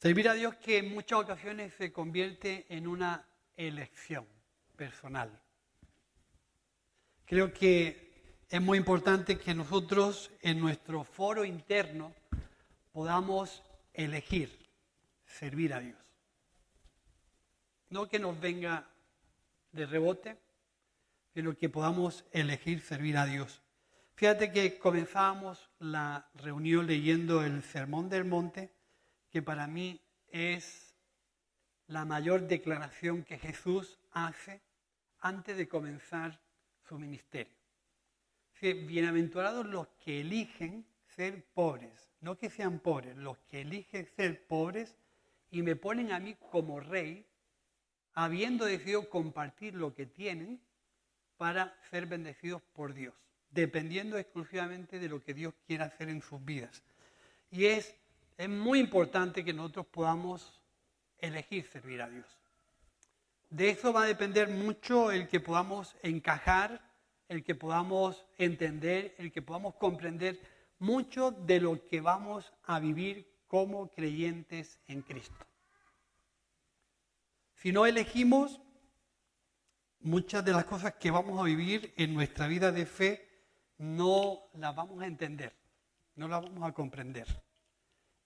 Servir a Dios que en muchas ocasiones se convierte en una elección personal. Creo que es muy importante que nosotros en nuestro foro interno podamos elegir servir a Dios. No que nos venga de rebote, sino que podamos elegir servir a Dios. Fíjate que comenzábamos la reunión leyendo el Sermón del Monte, que para mí es la mayor declaración que Jesús hace antes de comenzar su ministerio. Bienaventurados los que eligen ser pobres, no que sean pobres, los que eligen ser pobres y me ponen a mí como rey, habiendo decidido compartir lo que tienen para ser bendecidos por Dios, dependiendo exclusivamente de lo que Dios quiera hacer en sus vidas. Y es muy importante que nosotros podamos elegir servir a Dios. De eso va a depender mucho el que podamos encajar, el que podamos entender, el que podamos comprender mucho de lo que vamos a vivir como creyentes en Cristo. Si no elegimos, muchas de las cosas que vamos a vivir en nuestra vida de fe no las vamos a entender, no las vamos a comprender.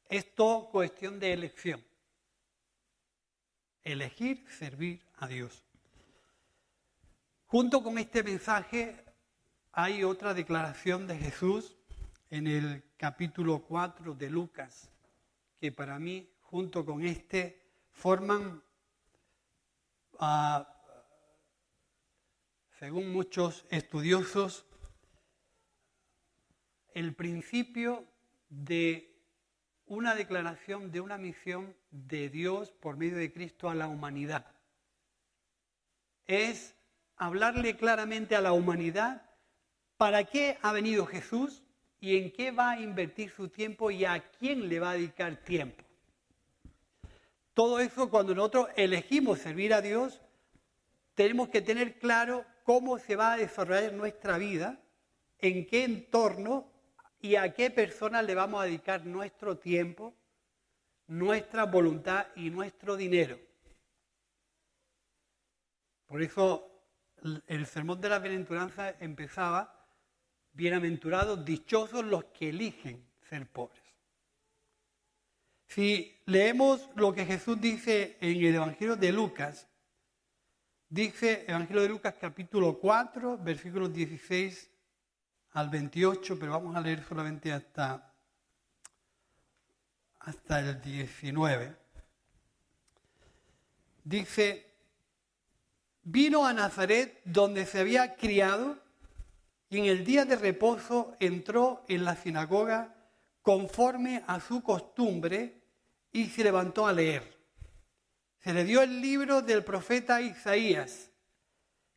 Es todo cuestión de elección. Elegir servir a Dios. Junto con este mensaje hay otra declaración de Jesús en el capítulo 4 de Lucas, que para mí, junto con este, forman, según muchos estudiosos, el principio de una declaración de una misión de Dios por medio de Cristo a la humanidad. Es hablarle claramente a la humanidad para qué ha venido Jesús y en qué va a invertir su tiempo y a quién le va a dedicar tiempo. Todo eso, cuando nosotros elegimos servir a Dios, tenemos que tener claro cómo se va a desarrollar nuestra vida, en qué entorno y a qué persona le vamos a dedicar nuestro tiempo, nuestra voluntad y nuestro dinero. Por eso el sermón de la bienaventuranza empezaba: bienaventurados, dichosos los que eligen ser pobres. Si leemos lo que Jesús dice en el Evangelio de Lucas, dice Evangelio de Lucas capítulo 4, versículos 16 al 28, pero vamos a leer solamente hasta el 19. Dice: vino a Nazaret donde se había criado y en el día de reposo entró en la sinagoga conforme a su costumbre y se levantó a leer. Se le dio el libro del profeta Isaías.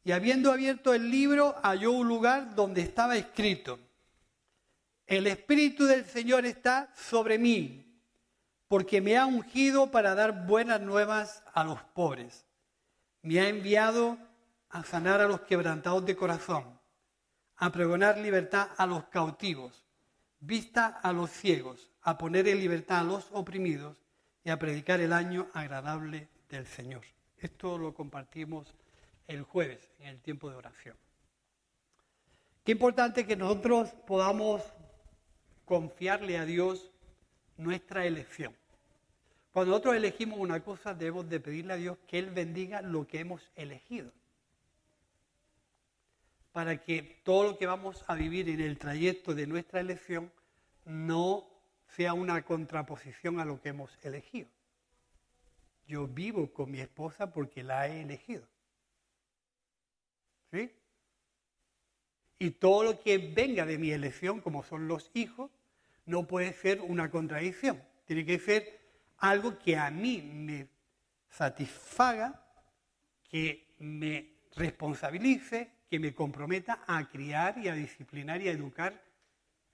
Y habiendo abierto el libro, halló un lugar donde estaba escrito: el Espíritu del Señor está sobre mí, porque me ha ungido para dar buenas nuevas a los pobres. Me ha enviado a sanar a los quebrantados de corazón, a pregonar libertad a los cautivos, vista a los ciegos, a poner en libertad a los oprimidos y a predicar el año agradable del Señor. Esto lo compartimos el jueves, en el tiempo de oración. Qué importante que nosotros podamos confiarle a Dios nuestra elección. Cuando nosotros elegimos una cosa, debemos de pedirle a Dios que Él bendiga lo que hemos elegido, para que todo lo que vamos a vivir en el trayecto de nuestra elección no sea una contraposición a lo que hemos elegido. Yo vivo con mi esposa porque la he elegido. ¿Sí? Y todo lo que venga de mi elección, como son los hijos, no puede ser una contradicción. Tiene que ser algo que a mí me satisfaga, que me responsabilice, que me comprometa a criar y a disciplinar y a educar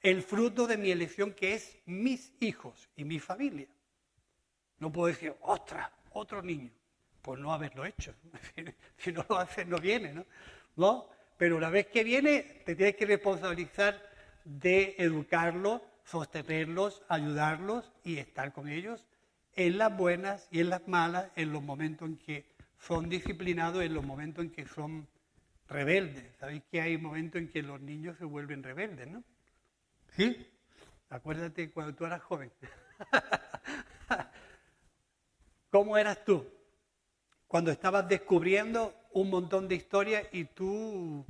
el fruto de mi elección, que es mis hijos y mi familia. No puedo decir: ¡ostras! Otro niño. Por no haberlo hecho. Si no lo haces, no viene, ¿no? Pero una vez que viene, te tienes que responsabilizar de educarlos, sostenerlos, ayudarlos y estar con ellos en las buenas y en las malas, en los momentos en que son disciplinados, en los momentos en que son rebeldes. Sabéis que hay momentos en que los niños se vuelven rebeldes, ¿no? ¿Sí? Acuérdate cuando tú eras joven. ¿Cómo eras tú? Cuando estabas descubriendo un montón de historias y tú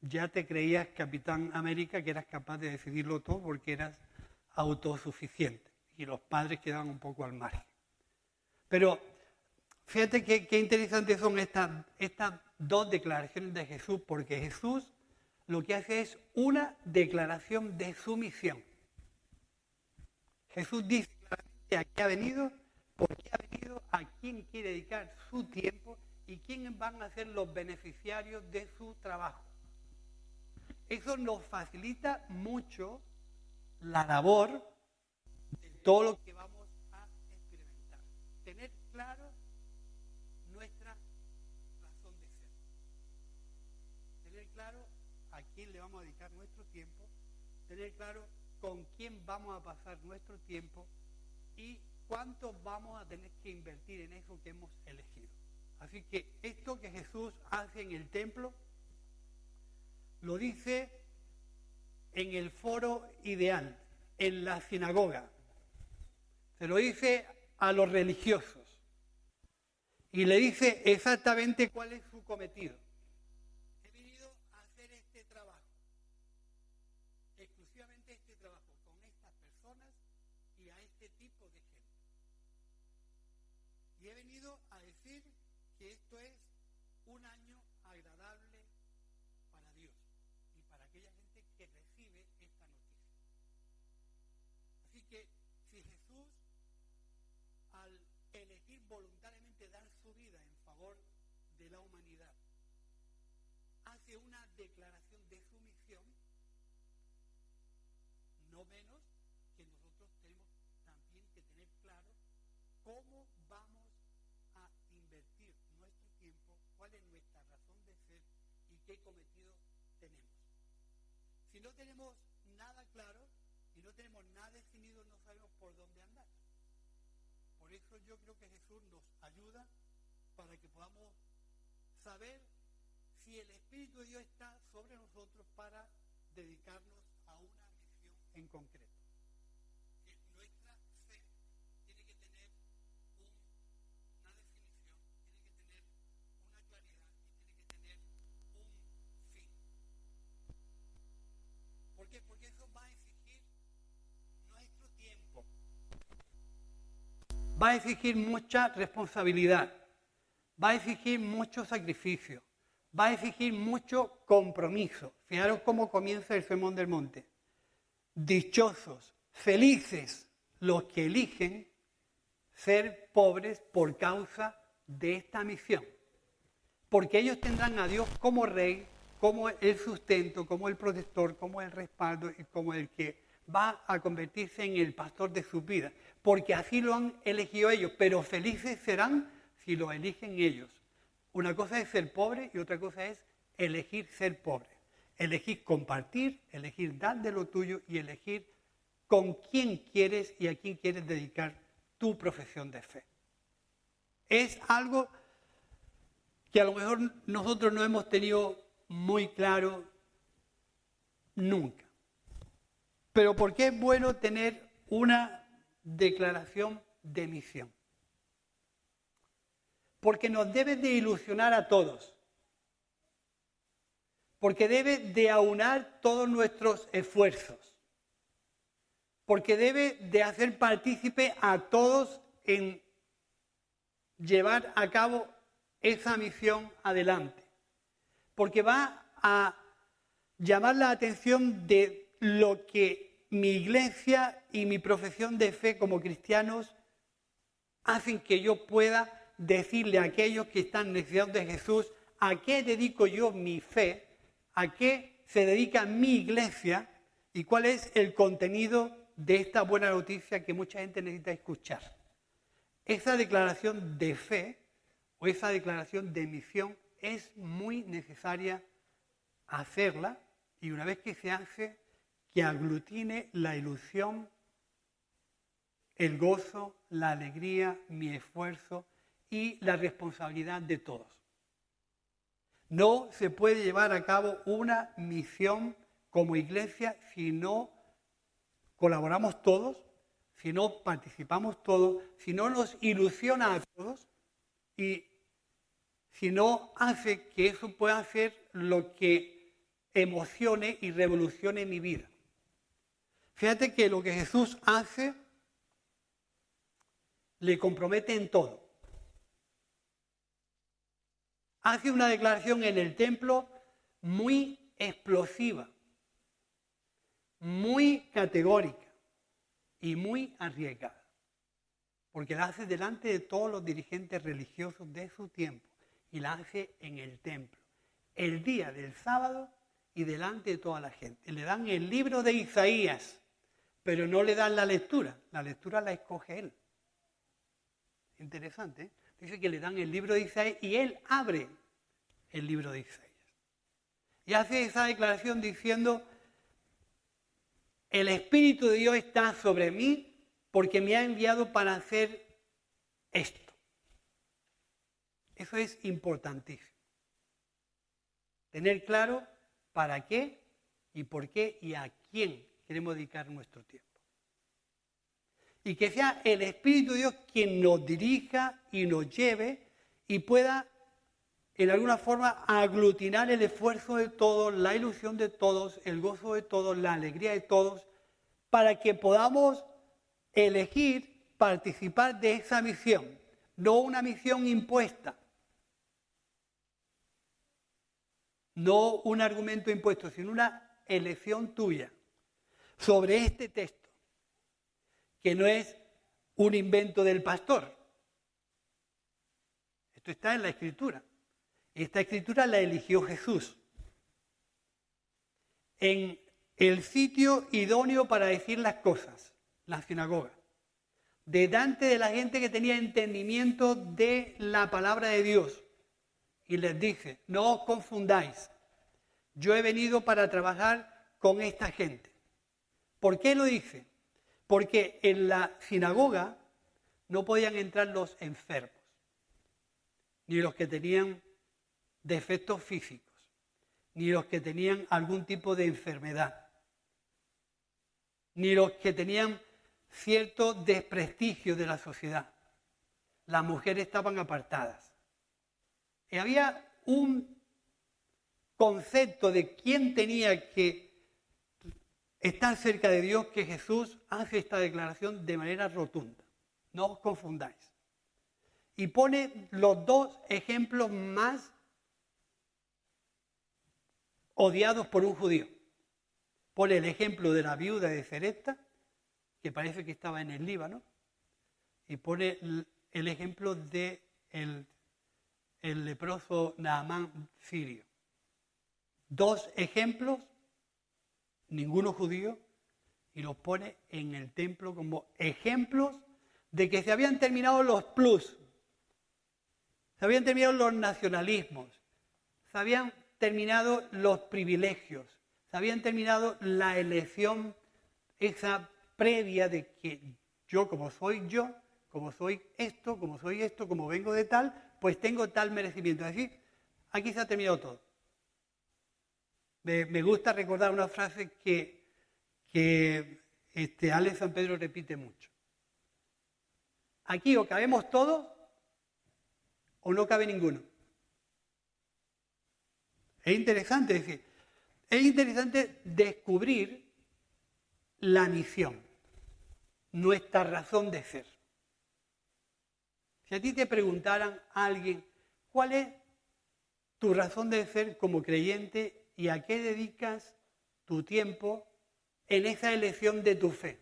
ya te creías Capitán América, que eras capaz de decidirlo todo porque eras autosuficiente y los padres quedaban un poco al margen. Pero fíjate qué interesantes son estas dos declaraciones de Jesús, porque Jesús lo que hace es una declaración de su misión. Jesús dice claramente a qué ha venido, por qué ha venido, a quién quiere dedicar su tiempo y quiénes van a ser los beneficiarios de su trabajo. Eso nos facilita mucho la labor de todo lo que vamos a experimentar. Tener claro nuestra razón de ser. Tener claro a quién le vamos a dedicar nuestro tiempo. Tener claro con quién vamos a pasar nuestro tiempo y cuánto vamos a tener que invertir en eso que hemos elegido. Así que esto que Jesús hace en el templo, lo dice en el foro ideal, en la sinagoga. Se lo dice a los religiosos. Y le dice exactamente cuál es su cometido. He venido a hacer este trabajo. Exclusivamente este trabajo, con estas personas y a este tipo de gente. Y he venido a decir que esto es un año agradable para Dios y para aquella gente que recibe esta noticia. Así que si Jesús, al elegir voluntariamente dar su vida en favor de la humanidad, hace una declaración de su misión, no menos que nosotros tenemos también que tener claro cómo vamos a invertir nuestro tiempo, cuál es nuestra razón de ser y qué cometido tenemos. Si no tenemos nada claro y no tenemos nada definido, no sabemos por dónde andar. Por eso yo creo que Jesús nos ayuda para que podamos saber si el Espíritu de Dios está sobre nosotros para dedicarnos a una misión en concreto. Nuestra fe tiene que tener una definición, tiene que tener una claridad y tiene que tener un fin. ¿Por qué? Porque eso va a exigir nuestro tiempo. Va a exigir mucha responsabilidad. Va a exigir mucho sacrificio. Va a exigir mucho compromiso. Fijaros cómo comienza el Sermón del Monte. Dichosos, felices los que eligen ser pobres por causa de esta misión. Porque ellos tendrán a Dios como rey, como el sustento, como el protector, como el respaldo y como el que va a convertirse en el pastor de sus vidas. Porque así lo han elegido ellos, pero felices serán si lo eligen ellos. Una cosa es ser pobre y otra cosa es elegir ser pobre. Elegir compartir, elegir dar de lo tuyo y elegir con quién quieres y a quién quieres dedicar tu profesión de fe. Es algo que a lo mejor nosotros no hemos tenido muy claro nunca. Pero ¿por qué es bueno tener una declaración de misión? Porque nos debe de ilusionar a todos. Porque debe de aunar todos nuestros esfuerzos. Porque debe de hacer partícipe a todos en llevar a cabo esa misión adelante. Porque va a llamar la atención de lo que mi iglesia y mi profesión de fe como cristianos hacen que yo pueda decirle a aquellos que están necesitados de Jesús a qué dedico yo mi fe, a qué se dedica mi iglesia y cuál es el contenido de esta buena noticia que mucha gente necesita escuchar. Esa declaración de fe o esa declaración de misión es muy necesaria hacerla y una vez que se hace, que aglutine la ilusión el gozo, la alegría, mi esfuerzo y la responsabilidad de todos. No se puede llevar a cabo una misión como iglesia si no colaboramos todos, si no participamos todos, si no nos ilusiona a todos y si no hace que eso pueda ser lo que emocione y revolucione mi vida. Fíjate que lo que Jesús hace le compromete en todo. Hace una declaración en el templo muy explosiva, muy categórica y muy arriesgada, porque la hace delante de todos los dirigentes religiosos de su tiempo y la hace en el templo, el día del sábado y delante de toda la gente. Le dan el libro de Isaías, pero no le dan la lectura la escoge él. Interesante, ¿eh? Dice que le dan el libro de Isaías y él abre el libro de Isaías. Y hace esa declaración diciendo, el Espíritu de Dios está sobre mí porque me ha enviado para hacer esto. Eso es importantísimo. Tener claro para qué y por qué y a quién queremos dedicar nuestro tiempo. Y que sea el Espíritu de Dios quien nos dirija y nos lleve y pueda, en alguna forma, aglutinar el esfuerzo de todos, la ilusión de todos, el gozo de todos, la alegría de todos, para que podamos elegir participar de esa misión, no una misión impuesta, no un argumento impuesto, sino una elección tuya sobre este texto, que no es un invento del pastor. Esto está en la Escritura. Esta Escritura la eligió Jesús en el sitio idóneo para decir las cosas, la sinagoga, delante de la gente que tenía entendimiento de la palabra de Dios. Y les dice, no os confundáis, yo he venido para trabajar con esta gente. ¿Por qué lo dice? Porque en la sinagoga no podían entrar los enfermos, ni los que tenían defectos físicos, ni los que tenían algún tipo de enfermedad, ni los que tenían cierto desprestigio de la sociedad. Las mujeres estaban apartadas. Y había un concepto de quién tenía que estar cerca de Dios que Jesús hace esta declaración de manera rotunda. No os confundáis. Y pone los dos ejemplos más odiados por un judío. Pone el ejemplo de la viuda de Sarepta, que parece que estaba en el Líbano, y pone el ejemplo de el leproso Naamán sirio. Dos ejemplos, ninguno judío, y los pone en el templo como ejemplos de que se habían terminado los plus, se habían terminado los nacionalismos, se habían terminado los privilegios, se habían terminado la elección esa previa de que yo, como soy esto, como vengo de tal, pues tengo tal merecimiento. Es decir, aquí se ha terminado todo. Me gusta recordar una frase que Alex San Pedro repite mucho. Aquí o cabemos todos o no cabe ninguno. Es interesante descubrir la misión, nuestra razón de ser. Si a ti te preguntaran a alguien, ¿cuál es tu razón de ser como creyente y a qué dedicas tu tiempo en esa elección de tu fe?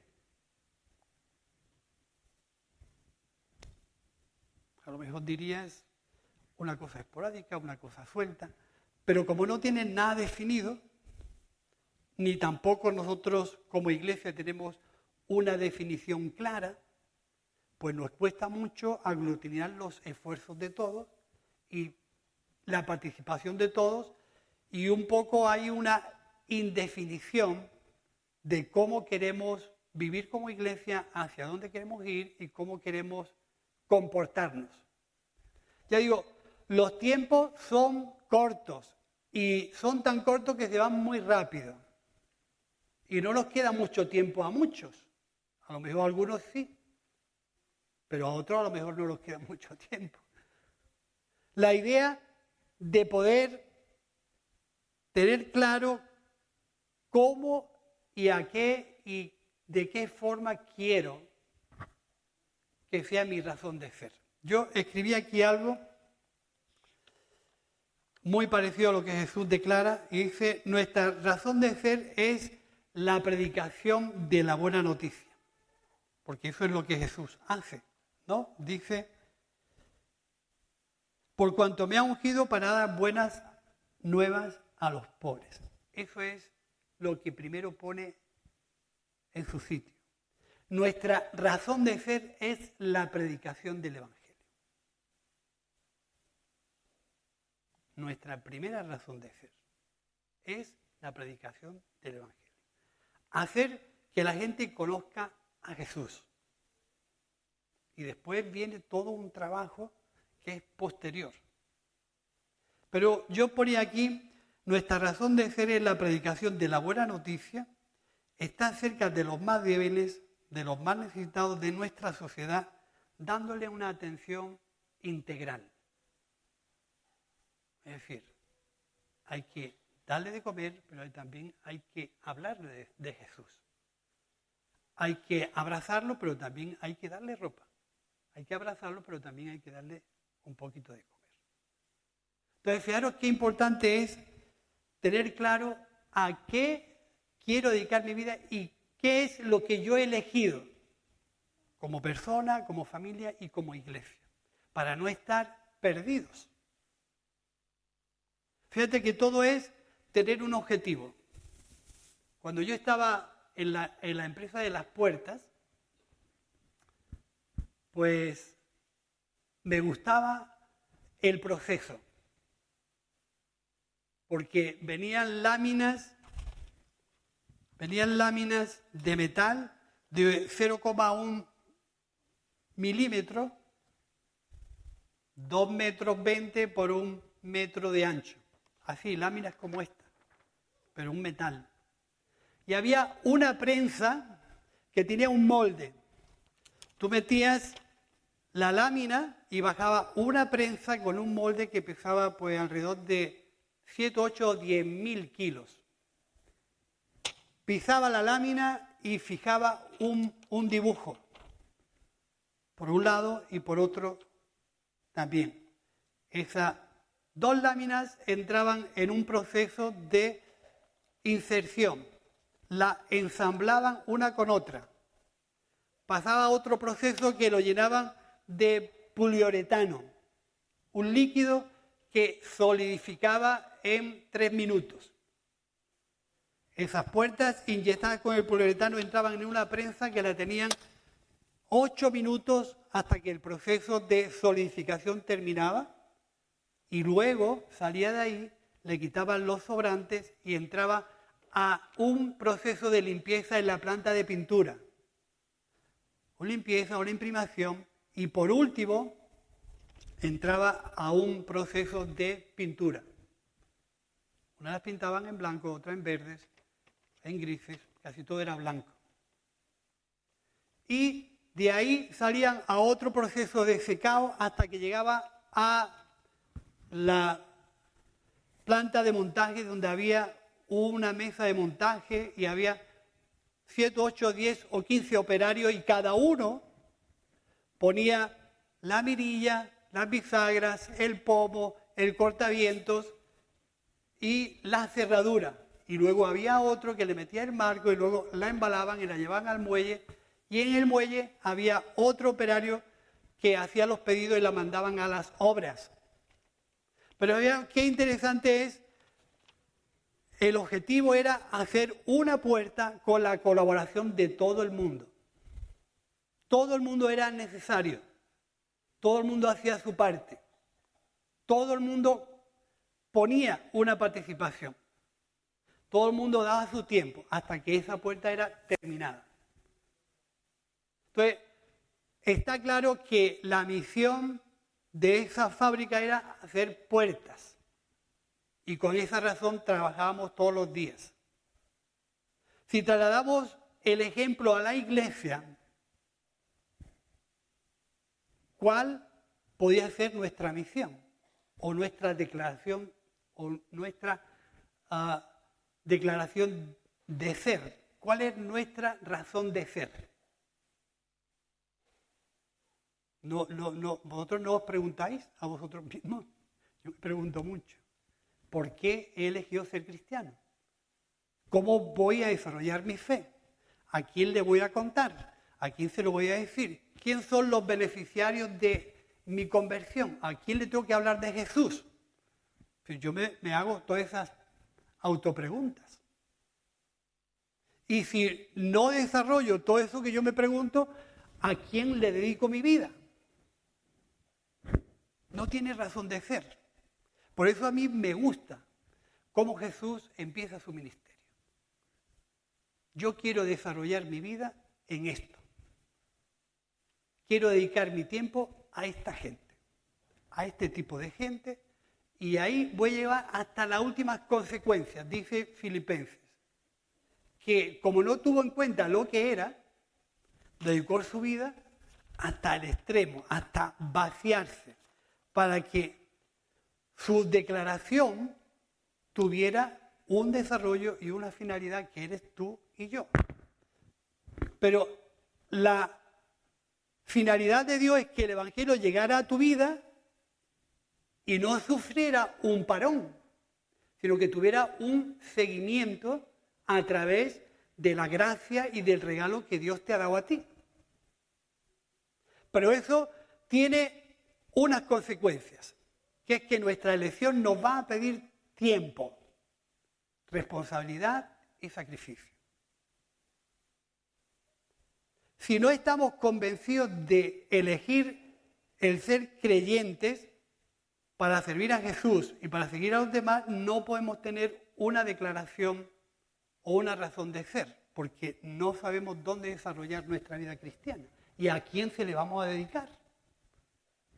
A lo mejor dirías una cosa esporádica, una cosa suelta, pero como no tienen nada definido, ni tampoco nosotros como iglesia tenemos una definición clara, pues nos cuesta mucho aglutinar los esfuerzos de todos y la participación de todos, y un poco hay una indefinición de cómo queremos vivir como iglesia, hacia dónde queremos ir y cómo queremos comportarnos. Ya digo, los tiempos son cortos y son tan cortos que se van muy rápido. Y no nos queda mucho tiempo a muchos. A lo mejor a algunos sí, pero a otros a lo mejor no nos queda mucho tiempo. La idea de poder tener claro cómo y a qué y de qué forma quiero que sea mi razón de ser. Yo escribí aquí algo muy parecido a lo que Jesús declara y dice, nuestra razón de ser es la predicación de la buena noticia, porque eso es lo que Jesús hace, ¿no? Dice, por cuanto me ha ungido para dar buenas nuevas a los pobres. Eso es lo que primero pone en su sitio. Nuestra razón de ser es la predicación del Evangelio. Nuestra primera razón de ser es la predicación del Evangelio. Hacer que la gente conozca a Jesús. Y después viene todo un trabajo que es posterior. Pero yo ponía aquí, nuestra razón de ser es la predicación de la buena noticia, está cerca de los más débiles, de los más necesitados de nuestra sociedad, dándole una atención integral. Es decir, hay que darle de comer, pero también hay que hablarle de Jesús. Hay que abrazarlo, pero también hay que darle ropa. Hay que abrazarlo, pero también hay que darle un poquito de comer. Entonces, fijaros qué importante es tener claro a qué quiero dedicar mi vida y qué es lo que yo he elegido como persona, como familia y como iglesia, para no estar perdidos. Fíjate que todo es tener un objetivo. Cuando yo estaba en la empresa de las puertas, pues me gustaba el proceso, porque venían láminas de metal de 0,1 milímetro, 2,20 metros por 1 metro de ancho. Así, láminas como esta, pero un metal. Y había una prensa que tenía un molde. Tú metías la lámina y bajaba una prensa con un molde que pesaba pues alrededor de 7, 8 o 10.000 kilos. Pisaba la lámina y fijaba un dibujo, por un lado y por otro también. Esas dos láminas entraban en un proceso de inserción, la ensamblaban una con otra. Pasaba a otro proceso que lo llenaban de poliuretano, un líquido que solidificaba en 3 minutos. Esas puertas inyectadas con el poliuretano entraban en una prensa que la tenían 8 minutos hasta que el proceso de solidificación terminaba y luego salía de ahí, le quitaban los sobrantes y entraba a un proceso de limpieza en la planta de pintura. Una limpieza, una imprimación y por último entraba a un proceso de pintura. Unas las pintaban en blanco, otras en verdes, en grises, casi todo era blanco. Y de ahí salían a otro proceso de secado hasta que llegaba a la planta de montaje donde había una mesa de montaje y había 7, 8, 10 o 15 operarios y cada uno ponía la mirilla, las bisagras, el pomo, el cortavientos y la cerradura. Y luego había otro que le metía el marco y luego la embalaban y la llevaban al muelle. Y en el muelle había otro operario que hacía los pedidos y la mandaban a las obras. Pero vean qué interesante es, el objetivo era hacer una puerta con la colaboración de todo el mundo. Todo el mundo era necesario. Todo el mundo hacía su parte. Todo el mundo ponía una participación. Todo el mundo daba su tiempo hasta que esa puerta era terminada. Entonces, está claro que la misión de esa fábrica era hacer puertas. Y con esa razón trabajábamos todos los días. Si trasladamos el ejemplo a la iglesia, ¿cuál podría ser nuestra misión? O nuestra declaración, o nuestra declaración de ser. ¿Cuál es nuestra razón de ser? ¿Vosotros no os preguntáis a vosotros mismos? Yo me pregunto mucho. ¿Por qué he elegido ser cristiano? ¿Cómo voy a desarrollar mi fe? ¿A quién le voy a contar? ¿A quién se lo voy a decir? ¿Quién son los beneficiarios de mi conversión? ¿A quién le tengo que hablar de Jesús? Pues yo me hago todas esas autopreguntas. Y si no desarrollo todo eso que yo me pregunto, ¿a quién le dedico mi vida? No tiene razón de ser. Por eso a mí me gusta cómo Jesús empieza su ministerio. Yo quiero desarrollar mi vida en esto. Quiero dedicar mi tiempo a esta gente, a este tipo de gente, y ahí voy a llevar hasta las últimas consecuencias, dice Filipenses, que como no tuvo en cuenta lo que era, dedicó su vida hasta el extremo, hasta vaciarse, para que su declaración tuviera un desarrollo y una finalidad que eres tú y yo. Pero la finalidad de Dios es que el Evangelio llegara a tu vida y no sufriera un parón, sino que tuviera un seguimiento a través de la gracia y del regalo que Dios te ha dado a ti. Pero eso tiene unas consecuencias, que es que nuestra elección nos va a pedir tiempo, responsabilidad y sacrificio. Si no estamos convencidos de elegir el ser creyentes para servir a Jesús y para seguir a los demás, no podemos tener una declaración o una razón de ser, porque no sabemos dónde desarrollar nuestra vida cristiana y a quién se le vamos a dedicar.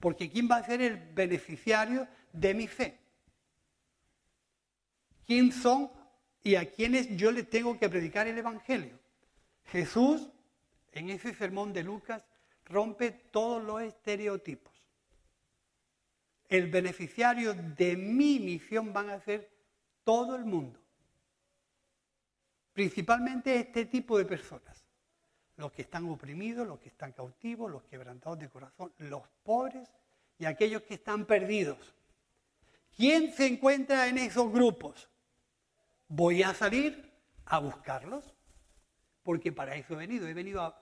Porque ¿quién va a ser el beneficiario de mi fe? ¿Quién son y a quiénes yo les tengo que predicar el Evangelio? Jesús, en ese sermón de Lucas, rompe todos los estereotipos. El beneficiario de mi misión van a ser todo el mundo. Principalmente este tipo de personas. Los que están oprimidos, los que están cautivos, los quebrantados de corazón, los pobres y aquellos que están perdidos. ¿Quién se encuentra en esos grupos? Voy a salir a buscarlos, porque para eso he venido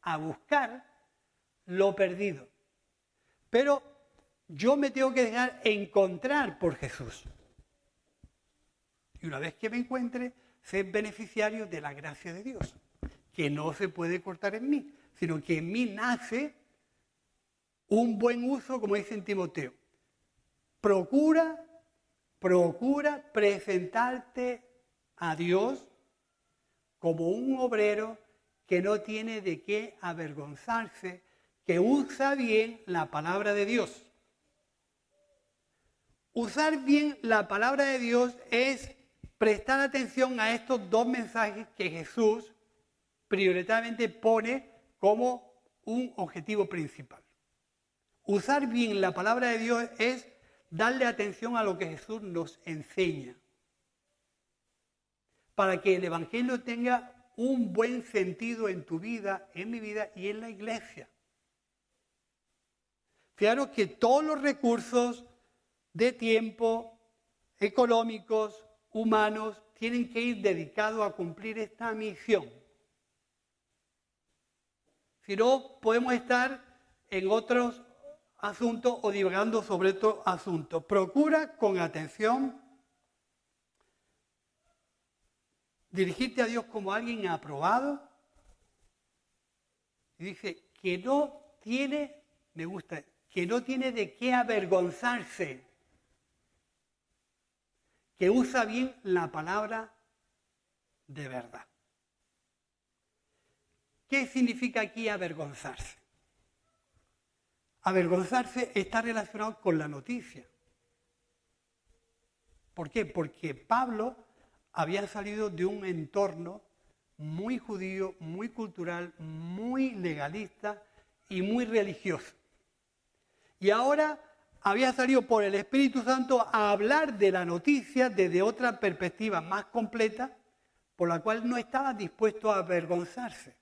a buscar lo perdido. Pero yo me tengo que dejar encontrar por Jesús. Y una vez que me encuentre, ser beneficiario de la gracia de Dios, que no se puede cortar en mí, sino que en mí nace un buen uso, como dice en Timoteo. Procura presentarte a Dios como un obrero que no tiene de qué avergonzarse, que usa bien la palabra de Dios. Usar bien la palabra de Dios es prestar atención a estos dos mensajes que Jesús prioritariamente pone como un objetivo principal. Usar bien la palabra de Dios es darle atención a lo que Jesús nos enseña, para que el Evangelio tenga un buen sentido en tu vida, en mi vida y en la iglesia. Fijaros que todos los recursos de tiempo, económicos, humanos, tienen que ir dedicados a cumplir esta misión. Si no, podemos estar en otros asuntos o divagando sobre estos asuntos. Procura con atención dirigirte a Dios como alguien aprobado. Y dice que no tiene, me gusta, que no tiene de qué avergonzarse. Que usa bien la palabra de verdad. ¿Qué significa aquí avergonzarse? Avergonzarse está relacionado con la noticia. ¿Por qué? Porque Pablo había salido de un entorno muy judío, muy cultural, muy legalista y muy religioso. Y ahora había salido por el Espíritu Santo a hablar de la noticia desde otra perspectiva más completa, por la cual no estaba dispuesto a avergonzarse.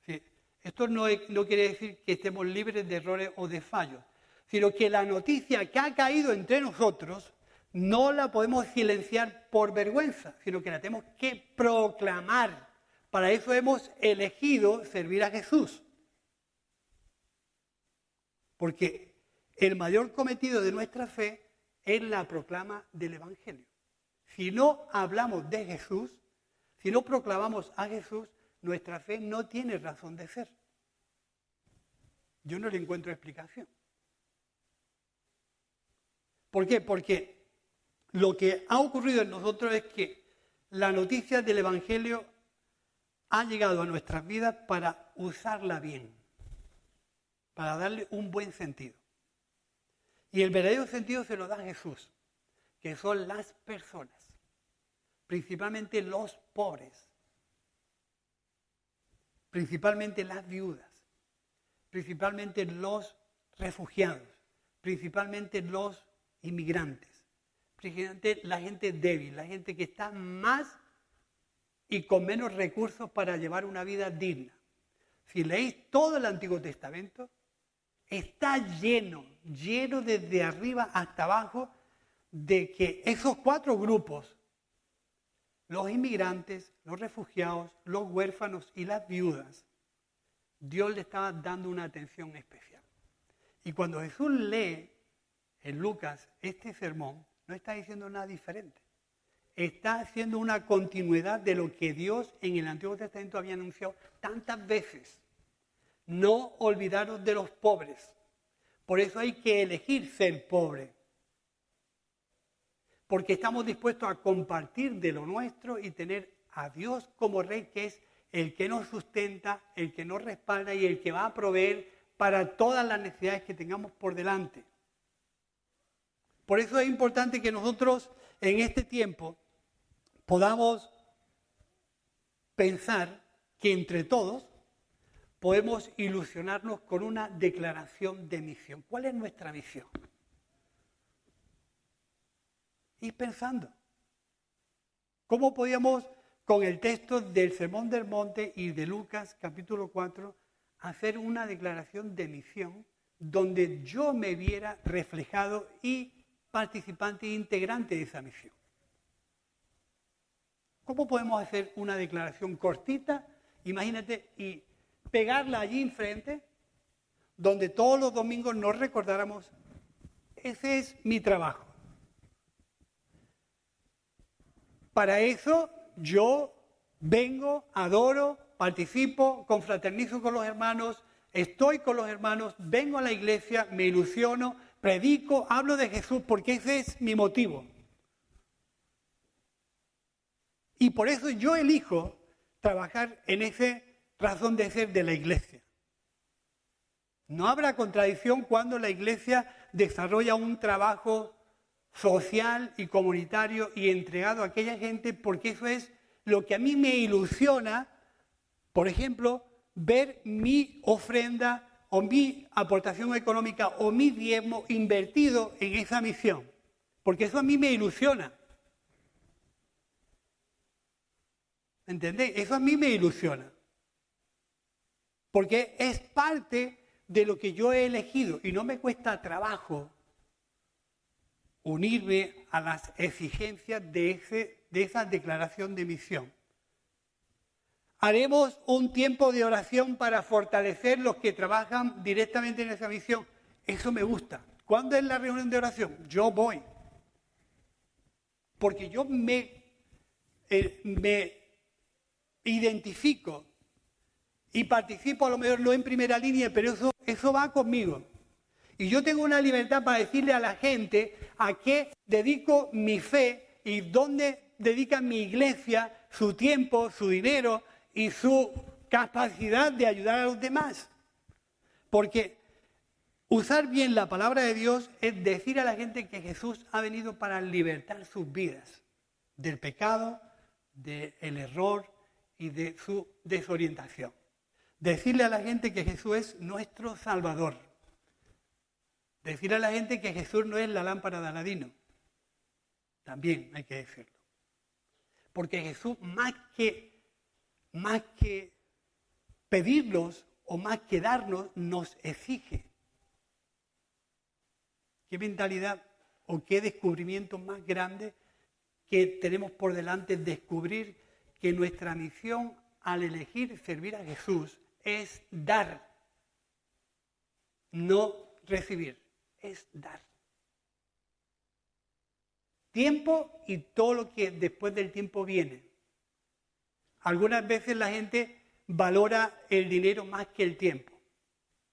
¿Sí? Esto no quiere decir que estemos libres de errores o de fallos, sino que la noticia que ha caído entre nosotros no la podemos silenciar por vergüenza, sino que la tenemos que proclamar. Para eso hemos elegido servir a Jesús. Porque el mayor cometido de nuestra fe es la proclama del Evangelio. Si no hablamos de Jesús, si no proclamamos a Jesús, nuestra fe no tiene razón de ser. Yo no le encuentro explicación. ¿Por qué? Porque lo que ha ocurrido en nosotros es que la noticia del Evangelio ha llegado a nuestras vidas para usarla bien, para darle un buen sentido. Y el verdadero sentido se lo da Jesús, que son las personas, principalmente los pobres, principalmente las viudas, principalmente los refugiados, principalmente los inmigrantes, principalmente la gente débil, la gente que está más y con menos recursos para llevar una vida digna. Si leéis todo el Antiguo Testamento, está lleno desde arriba hasta abajo de que esos 4 grupos, los inmigrantes, los refugiados, los huérfanos y las viudas, Dios le estaba dando una atención especial. Y cuando Jesús lee en Lucas este sermón, no está diciendo nada diferente. Está haciendo una continuidad de lo que Dios en el Antiguo Testamento había anunciado tantas veces. No olvidaros de los pobres. Por eso hay que elegir ser pobre. Porque estamos dispuestos a compartir de lo nuestro y tener a Dios como Rey, que es el que nos sustenta, el que nos respalda y el que va a proveer para todas las necesidades que tengamos por delante. Por eso es importante que nosotros en este tiempo podamos pensar que entre todos podemos ilusionarnos con una declaración de misión. ¿Cuál es nuestra misión? Ir pensando. ¿Cómo podíamos, con el texto del Sermón del Monte y de Lucas, capítulo 4, hacer una declaración de misión donde yo me viera reflejado y participante e integrante de esa misión? ¿Cómo podemos hacer una declaración cortita, imagínate, y pegarla allí enfrente, donde todos los domingos nos recordáramos, ese es mi trabajo? Para eso yo vengo, adoro, participo, confraternizo con los hermanos, estoy con los hermanos, vengo a la iglesia, me ilusiono, predico, hablo de Jesús, porque ese es mi motivo. Y por eso yo elijo trabajar en esa razón de ser de la iglesia. No habrá contradicción cuando la iglesia desarrolla un trabajo social y comunitario y entregado a aquella gente, porque eso es lo que a mí me ilusiona, por ejemplo, ver mi ofrenda o mi aportación económica o mi diezmo invertido en esa misión, porque eso a mí me ilusiona. ¿Entendéis? Eso a mí me ilusiona. Porque es parte de lo que yo he elegido y no me cuesta trabajo unirme a las exigencias de esa declaración de misión. Haremos un tiempo de oración para fortalecer los que trabajan directamente en esa misión. Eso me gusta. ¿Cuándo es la reunión de oración? Yo voy. Porque yo me identifico y participo, a lo mejor no en primera línea, pero eso va conmigo. Y yo tengo una libertad para decirle a la gente a qué dedico mi fe y dónde dedica mi iglesia su tiempo, su dinero y su capacidad de ayudar a los demás. Porque usar bien la palabra de Dios es decir a la gente que Jesús ha venido para libertar sus vidas del pecado, del error y de su desorientación. Decirle a la gente que Jesús es nuestro Salvador. Decirle a la gente que Jesús no es la lámpara de Aladino. También hay que decirlo. Porque Jesús, más que pedirnos o más que darnos, nos exige. ¿Qué mentalidad o qué descubrimiento más grande que tenemos por delante? Descubrir que nuestra misión al elegir servir a Jesús es dar, no recibir, es dar. Tiempo y todo lo que después del tiempo viene. Algunas veces la gente valora el dinero más que el tiempo,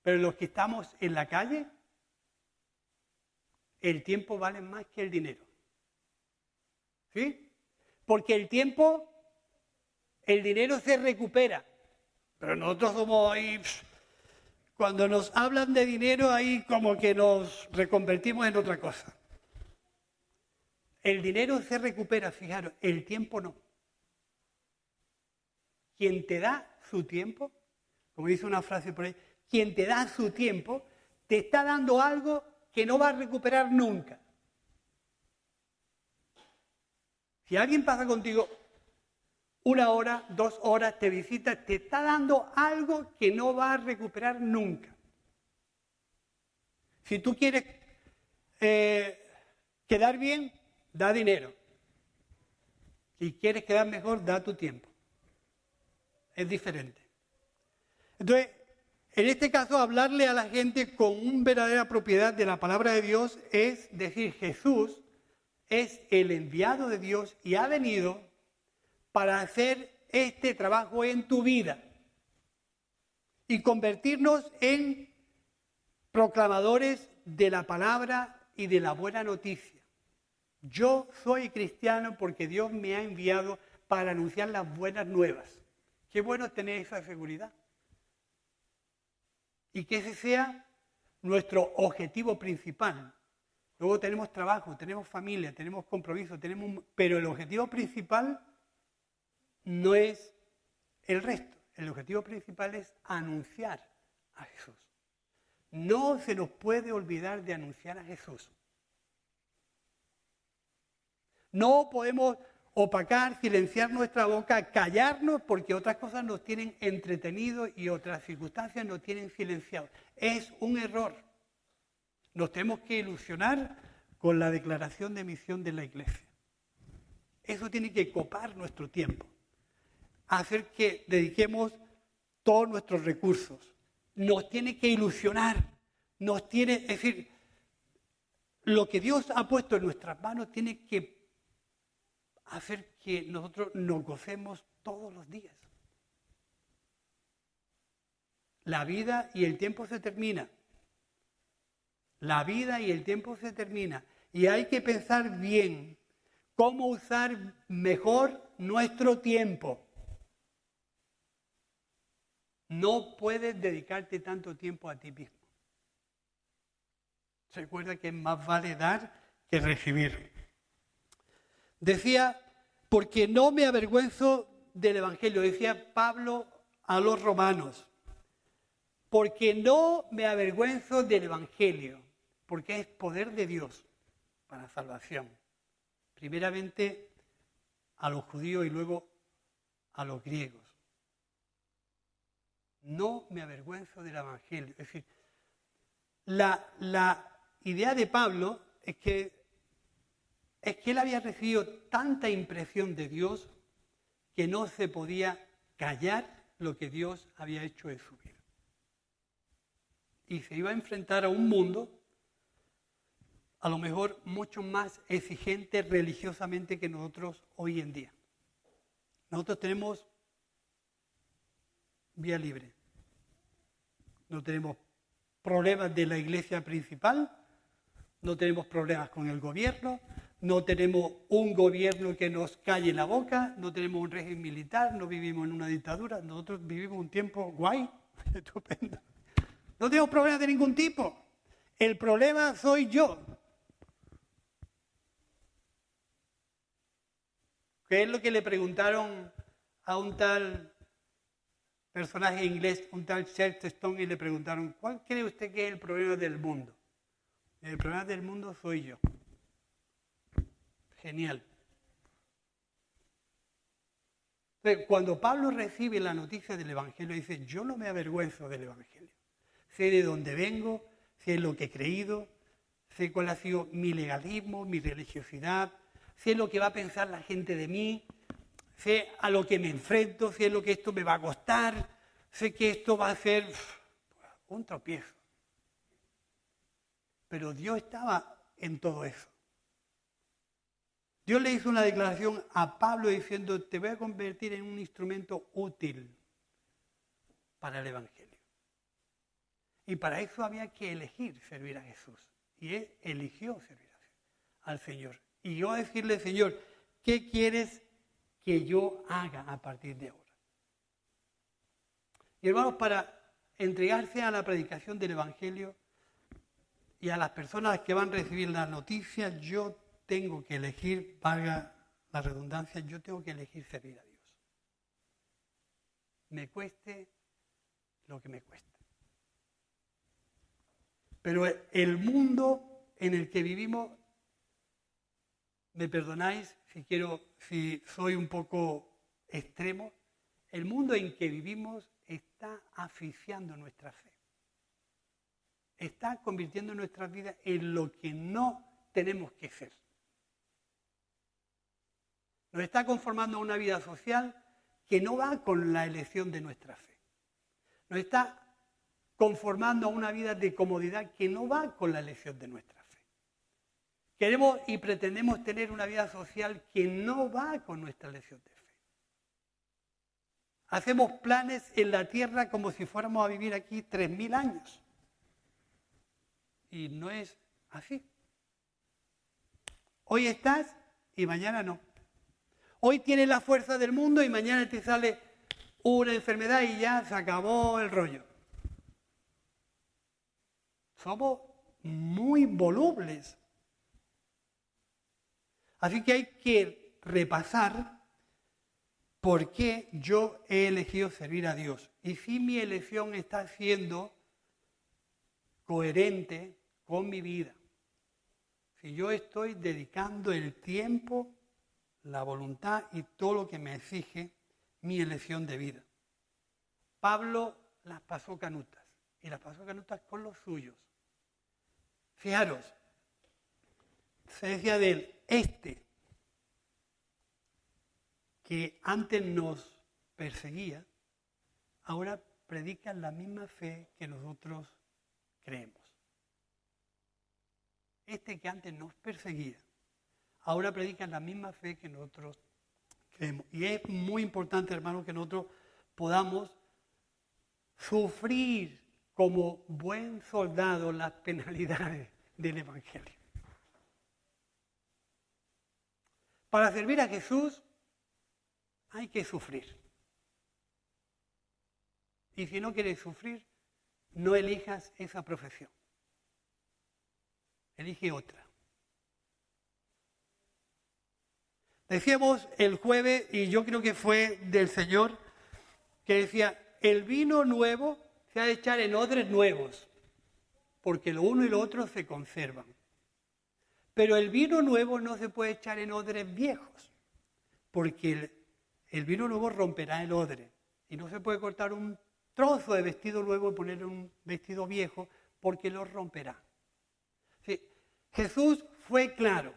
pero los que estamos en la calle, el tiempo vale más que el dinero. ¿Sí? Porque el tiempo, el dinero se recupera, pero nosotros somos ahí, cuando nos hablan de dinero, ahí como que nos reconvertimos en otra cosa. El dinero se recupera, fijaros, el tiempo no. Quien te da su tiempo, como dice una frase por ahí, quien te da su tiempo, te está dando algo que no va a recuperar nunca. Si alguien pasa contigo 1 hora, 2 horas, te visita, te está dando algo que no va a recuperar nunca. Si tú quieres quedar bien, da dinero. Si quieres quedar mejor, da tu tiempo. Es diferente. Entonces, en este caso, hablarle a la gente con una verdadera propiedad de la palabra de Dios es decir, Jesús es el enviado de Dios y ha venido para hacer este trabajo en tu vida y convertirnos en proclamadores de la palabra y de la buena noticia. Yo soy cristiano porque Dios me ha enviado para anunciar las buenas nuevas. Qué bueno tener esa seguridad. Y que ese sea nuestro objetivo principal. Luego tenemos trabajo, tenemos familia, tenemos compromiso, pero el objetivo principal no es el resto. El objetivo principal es anunciar a Jesús. No se nos puede olvidar de anunciar a Jesús. No podemos opacar, silenciar nuestra boca, callarnos porque otras cosas nos tienen entretenidos y otras circunstancias nos tienen silenciados. Es un error. Nos tenemos que ilusionar con la declaración de misión de la Iglesia. Eso tiene que copar nuestro tiempo, hacer que dediquemos todos nuestros recursos. Nos tiene que ilusionar, es decir, lo que Dios ha puesto en nuestras manos tiene que hacer que nosotros nos gocemos todos los días. La vida y el tiempo se termina. La vida y el tiempo se termina. Y hay que pensar bien cómo usar mejor nuestro tiempo. No puedes dedicarte tanto tiempo a ti mismo. Recuerda que más vale dar que recibir. Decía, porque no me avergüenzo del Evangelio, decía Pablo a los romanos, porque no me avergüenzo del Evangelio, porque es poder de Dios para salvación. Primeramente a los judíos y luego a los griegos. No me avergüenzo del Evangelio. Es decir, la idea de Pablo es que él había recibido tanta impresión de Dios que no se podía callar lo que Dios había hecho en su vida. Y se iba a enfrentar a un mundo a lo mejor mucho más exigente religiosamente que nosotros hoy en día. Nosotros tenemos vía libre. No tenemos problemas de la iglesia principal, no tenemos problemas con el gobierno, no tenemos un gobierno que nos calle la boca, no tenemos un régimen militar, no vivimos en una dictadura, nosotros vivimos un tiempo guay, estupendo. No tenemos problemas de ningún tipo. El problema soy yo. ¿Qué es lo que le preguntaron a un tal personaje inglés, un tal Chesterton, y le preguntaron, ¿cuál cree usted que es el problema del mundo? El problema del mundo soy yo. Genial. Entonces, cuando Pablo recibe la noticia del Evangelio, dice, yo no me avergüenzo del Evangelio. Sé de dónde vengo, sé lo que he creído, sé cuál ha sido mi legalismo, mi religiosidad, sé lo que va a pensar la gente de mí, sé a lo que me enfrento, sé lo que esto me va a costar, sé que esto va a ser un tropiezo. Pero Dios estaba en todo eso. Dios le hizo una declaración a Pablo diciendo, te voy a convertir en un instrumento útil para el Evangelio. Y para eso había que elegir servir a Jesús. Y él eligió servir al Señor. Y yo a decirle, Señor, ¿qué quieres que yo haga a partir de ahora? Y hermanos, para entregarse a la predicación del Evangelio y a las personas que van a recibir las noticias, yo tengo que elegir, valga la redundancia, yo tengo que elegir servir a Dios. Me cueste lo que me cueste. Pero el mundo en el que vivimos, me perdonáis si soy un poco extremo, el mundo en que vivimos está asfixiando nuestra fe. Está convirtiendo nuestras vidas en lo que no tenemos que ser. Nos está conformando una vida social que no va con la elección de nuestra fe. Nos está conformando a una vida de comodidad que no va con la elección de nuestra fe. Queremos y pretendemos tener una vida social que no va con nuestra elección de fe. Hacemos planes en la tierra como si fuéramos a vivir aquí 3000 años. Y no es así. Hoy estás y mañana no. Hoy tienes la fuerza del mundo y mañana te sale una enfermedad y ya se acabó el rollo. Somos muy volubles. Así que hay que repasar por qué yo he elegido servir a Dios. Y si mi elección está siendo coherente con mi vida. Si yo estoy dedicando el tiempo, la voluntad y todo lo que me exige mi elección de vida. Pablo las pasó canutas, y las pasó canutas con los suyos. Fijaros, se decía de él, que antes nos perseguía, ahora predica la misma fe que nosotros creemos. Este que antes nos perseguía, ahora predica la misma fe que nosotros creemos. Y es muy importante, hermanos, que nosotros podamos sufrir como buen soldado las penalidades del Evangelio. Para servir a Jesús hay que sufrir. Y si no quieres sufrir, no elijas esa profesión. Elige otra. Decíamos el jueves, y yo creo que fue del Señor, que decía, el vino nuevo se ha de echar en odres nuevos, porque lo uno y lo otro se conservan. Pero el vino nuevo no se puede echar en odres viejos, porque el vino nuevo romperá el odre. Y no se puede cortar un trozo de vestido nuevo y poner un vestido viejo, porque lo romperá. Sí, Jesús fue claro.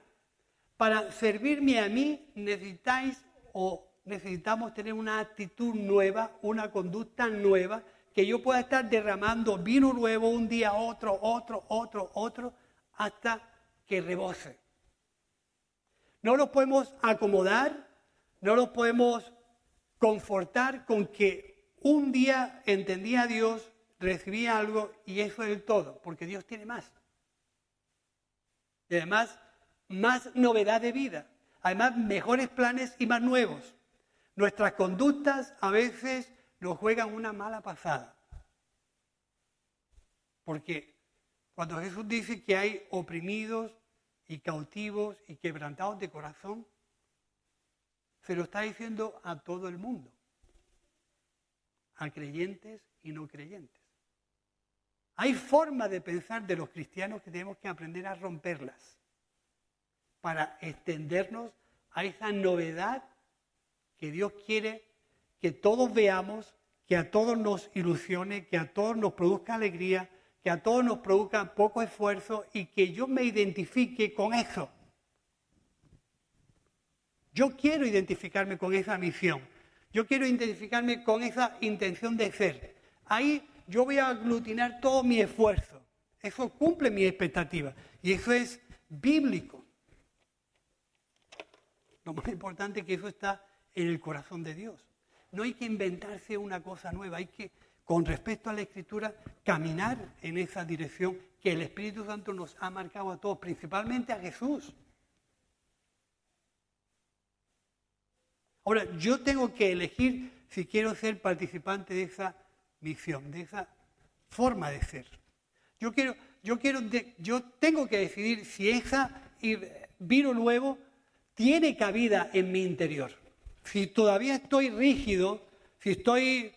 Para servirme a mí necesitamos tener una actitud nueva, una conducta nueva, que yo pueda estar derramando vino nuevo un día, otro, hasta que rebose. No nos podemos acomodar, no nos podemos confortar con que un día entendía a Dios, recibía algo y eso es el todo, porque Dios tiene más. Y además, más novedad de vida, además mejores planes y más nuevos. Nuestras conductas a veces nos juegan una mala pasada. Porque cuando Jesús dice que hay oprimidos y cautivos y quebrantados de corazón, se lo está diciendo a todo el mundo, a creyentes y no creyentes. Hay formas de pensar de los cristianos que tenemos que aprender a romperlas para extendernos a esa novedad que Dios quiere que todos veamos, que a todos nos ilusione, que a todos nos produzca alegría, que a todos nos produzca poco esfuerzo y que yo me identifique con eso. Yo quiero identificarme con esa misión. Yo quiero identificarme con esa intención de ser. Ahí yo voy a aglutinar todo mi esfuerzo. Eso cumple mis expectativas. Y eso es bíblico. Lo más importante es que eso está en el corazón de Dios. No hay que inventarse una cosa nueva. Hay que, con respecto a la Escritura, caminar en esa dirección que el Espíritu Santo nos ha marcado a todos, principalmente a Jesús. Ahora, yo tengo que elegir si quiero ser participante de esa misión, de esa forma de ser. Yo tengo que decidir si ese vino nuevo tiene cabida en mi interior. Si todavía estoy rígido, si estoy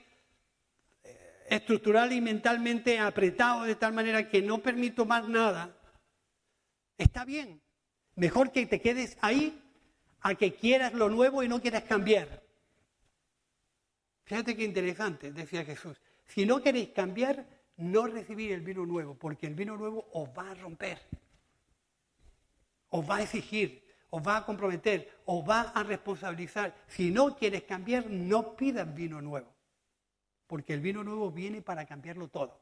estructural y mentalmente apretado de tal manera que no permito más nada, está bien. Mejor que te quedes ahí a que quieras lo nuevo y no quieras cambiar. Fíjate qué interesante, decía Jesús. Si no queréis cambiar, no recibir el vino nuevo, porque el vino nuevo os va a romper, os va a exigir, os va a comprometer, os va a responsabilizar. Si no quieres cambiar, no pidas vino nuevo, porque el vino nuevo viene para cambiarlo todo,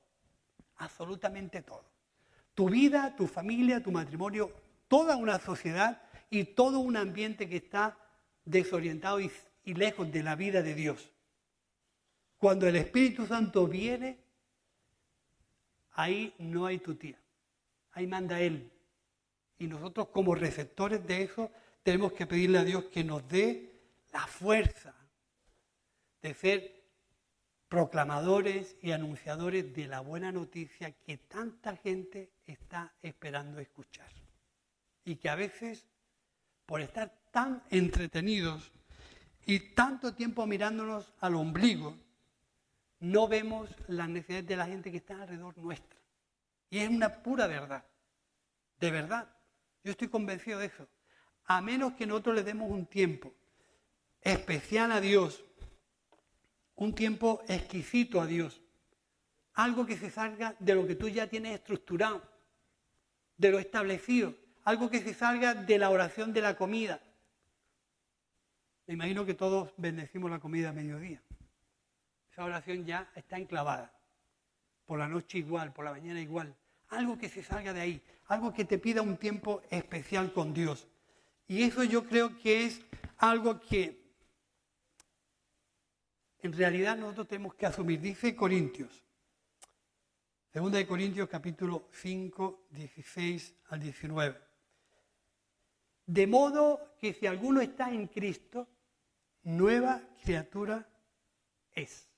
absolutamente todo. Tu vida, tu familia, tu matrimonio, toda una sociedad y todo un ambiente que está desorientado y lejos de la vida de Dios. Cuando el Espíritu Santo viene, ahí no hay tutía, ahí manda Él. Y nosotros como receptores de eso tenemos que pedirle a Dios que nos dé la fuerza de ser proclamadores y anunciadores de la buena noticia que tanta gente está esperando escuchar. Y que a veces, por estar tan entretenidos y tanto tiempo mirándonos al ombligo, no vemos las necesidades de la gente que está alrededor nuestra. Y es una pura verdad. De verdad. Yo estoy convencido de eso. A menos que nosotros le demos un tiempo especial a Dios, un tiempo exquisito a Dios, algo que se salga de lo que tú ya tienes estructurado, de lo establecido, algo que se salga de la oración de la comida. Me imagino que todos bendecimos la comida a mediodía. Esa oración ya está enclavada. Por la noche igual, por la mañana igual. Algo que se salga de ahí, algo que te pida un tiempo especial con Dios. Y eso yo creo que es algo que en realidad nosotros tenemos que asumir. Dice Corintios, 2 Corintios capítulo 5, 16 al 19. De modo que si alguno está en Cristo, nueva criatura es.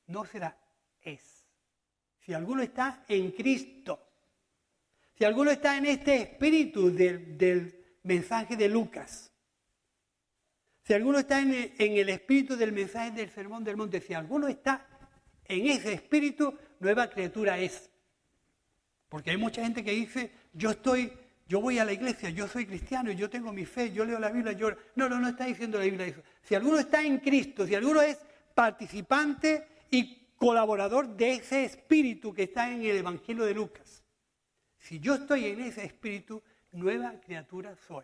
No será, es. Si alguno está en Cristo, si alguno está en este espíritu del mensaje de Lucas, si alguno está en el espíritu del mensaje del Sermón del Monte, si alguno está en ese espíritu, nueva criatura es. Porque hay mucha gente que dice, yo voy a la iglesia, yo soy cristiano, yo tengo mi fe, yo leo la Biblia, yo... No está diciendo la Biblia eso. Si alguno está en Cristo, si alguno es participante y colaborador de ese espíritu que está en el Evangelio de Lucas, si yo estoy en ese espíritu, nueva criatura soy.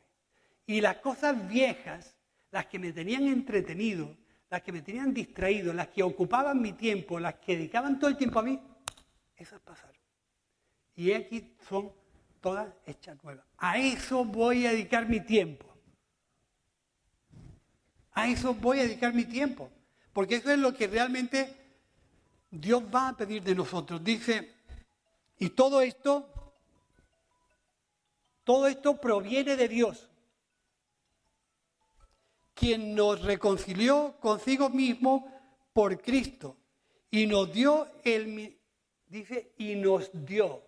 Y las cosas viejas, las que me tenían entretenido, las que me tenían distraído, las que ocupaban mi tiempo, las que dedicaban todo el tiempo a mí, esas pasaron. Y aquí son todas hechas nuevas. A eso voy a dedicar mi tiempo. A eso voy a dedicar mi tiempo. Porque eso es lo que realmente Dios va a pedir de nosotros. Dice, y todo esto Todo esto proviene de Dios, quien nos reconcilió consigo mismo por Cristo y nos dio y nos dio,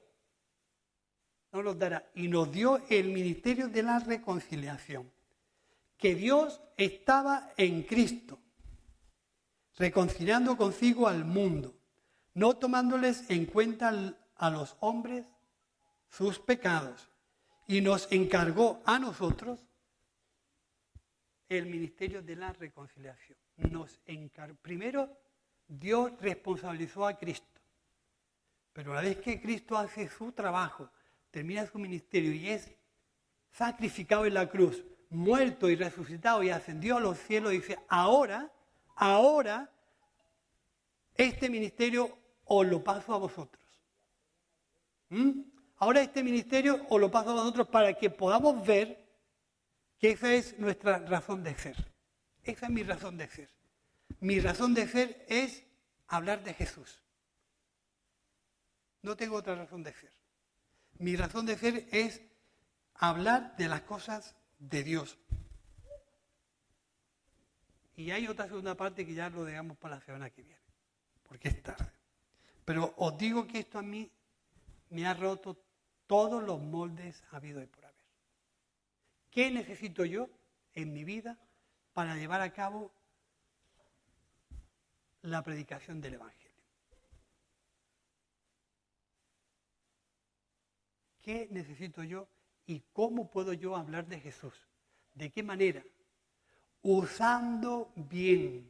no nos dará, y nos dio el ministerio de la reconciliación. Que Dios estaba en Cristo, reconciliando consigo al mundo, no tomándoles en cuenta a los hombres sus pecados, y nos encargó a nosotros el ministerio de la reconciliación. Primero, Dios responsabilizó a Cristo, pero una vez que Cristo hace su trabajo, termina su ministerio y es sacrificado en la cruz, muerto y resucitado y ascendió a los cielos, dice, ahora, este ministerio os lo paso a vosotros. Ahora este ministerio os lo paso a vosotros para que podamos ver que esa es nuestra razón de ser. Esa es mi razón de ser. Mi razón de ser es hablar de Jesús. No tengo otra razón de ser. Mi razón de ser es hablar de las cosas de Dios. Y hay otra segunda parte que ya lo dejamos para la semana que viene, porque es tarde. Pero os digo que esto a mí me ha roto todos los moldes habidos y por haber. ¿Qué necesito yo en mi vida para llevar a cabo la predicación del Evangelio? ¿Qué necesito yo y cómo puedo yo hablar de Jesús? ¿De qué manera? Usando bien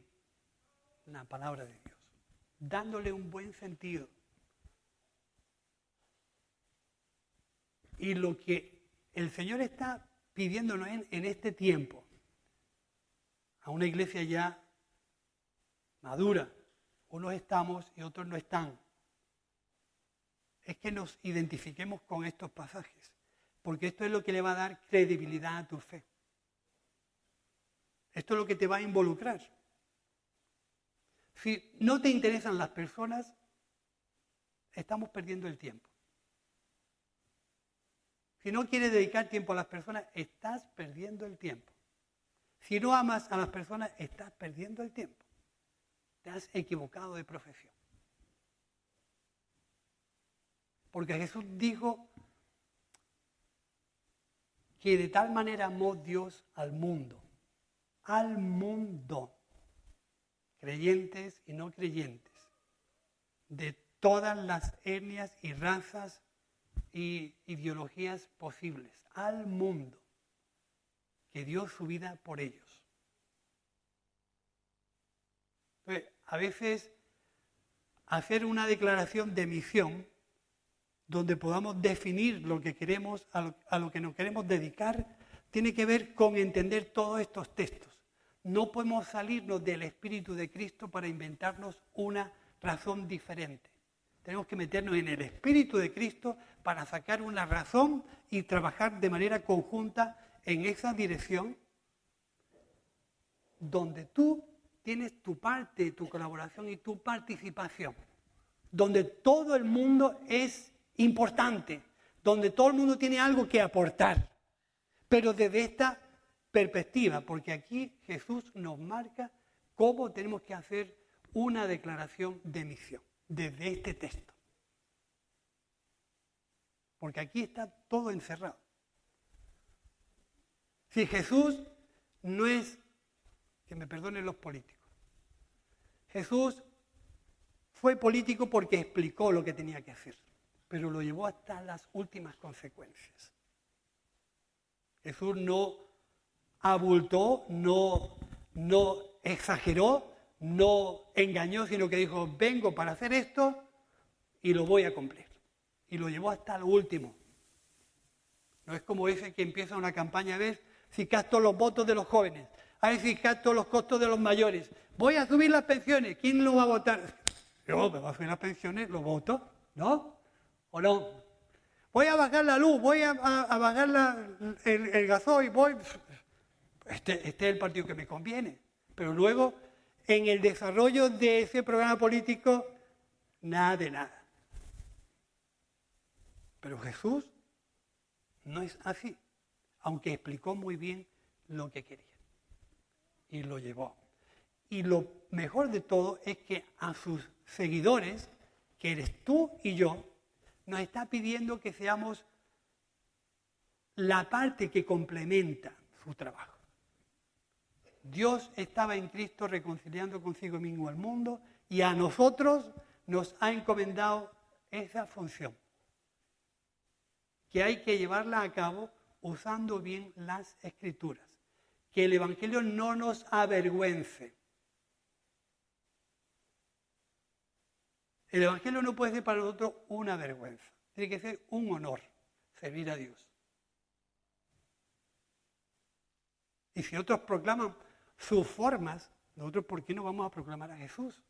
la palabra de Dios, dándole un buen sentido. Y lo que el Señor está pidiéndonos en este tiempo, a una iglesia ya madura, unos estamos y otros no están, es que nos identifiquemos con estos pasajes, porque esto es lo que le va a dar credibilidad a tu fe. Esto es lo que te va a involucrar. Si no te interesan las personas, estamos perdiendo el tiempo. Si no quieres dedicar tiempo a las personas, estás perdiendo el tiempo. Si no amas a las personas, estás perdiendo el tiempo. Te has equivocado de profesión. Porque Jesús dijo que de tal manera amó Dios al mundo, creyentes y no creyentes, de todas las etnias y razas y ideologías posibles, al mundo, que dio su vida por ellos. Entonces, a veces hacer una declaración de misión donde podamos definir lo que queremos, a lo que nos queremos dedicar, tiene que ver con entender todos estos textos. No podemos salirnos del Espíritu de Cristo para inventarnos una razón diferente. Tenemos que meternos en el Espíritu de Cristo para sacar una razón y trabajar de manera conjunta en esa dirección donde tú tienes tu parte, tu colaboración y tu participación. Donde todo el mundo es importante, donde todo el mundo tiene algo que aportar, pero desde esta perspectiva, porque aquí Jesús nos marca cómo tenemos que hacer una declaración de misión, desde este texto. Porque aquí está todo encerrado. Si Jesús no es, que me perdonen los políticos, Jesús fue político porque explicó lo que tenía que hacer, pero lo llevó hasta las últimas consecuencias. Jesús no abultó, no exageró, no engañó, sino que dijo, vengo para hacer esto y lo voy a cumplir. Y lo llevó hasta lo último. No es como ese que empieza una campaña, ¿ves? Si gasto los votos de los jóvenes, a ver si gasto los costos de los mayores, voy a subir las pensiones, ¿quién lo va a votar? Yo, me voy a subir las pensiones, lo voto, ¿no? ¿O no? Voy a bajar la luz, voy a bajar el gasoil, voy... Este es el partido que me conviene. Pero luego, en el desarrollo de ese programa político, nada de nada. Pero Jesús No es así, aunque explicó muy bien lo que quería y lo llevó. Y lo mejor de todo es que a sus seguidores, que eres tú y yo, nos está pidiendo que seamos la parte que complementa su trabajo. Dios estaba en Cristo reconciliando consigo mismo al mundo y a nosotros nos ha encomendado esa función, que hay que llevarla a cabo usando bien las Escrituras. Que el Evangelio no nos avergüence. El Evangelio no puede ser para nosotros una vergüenza, tiene que ser un honor, servir a Dios. Y si otros proclaman sus formas, nosotros ¿por qué no vamos a proclamar a Jesús?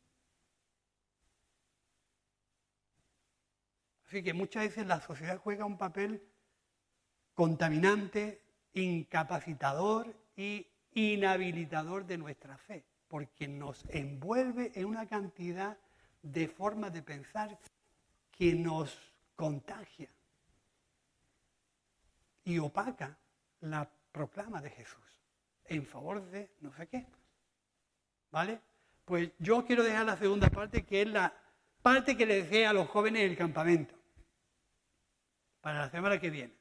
Así que muchas veces la sociedad juega un papel contaminante, incapacitador y inhabilitador de nuestra fe, porque nos envuelve en una cantidad de formas de pensar que nos contagia y opaca la proclama de Jesús en favor de no sé qué. ¿Vale? Pues yo quiero dejar la segunda parte, que es la parte que le decía a los jóvenes del campamento, para la semana que viene.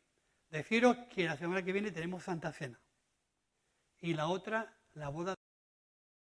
Deciros que la semana que viene tenemos Santa Cena y la otra, la boda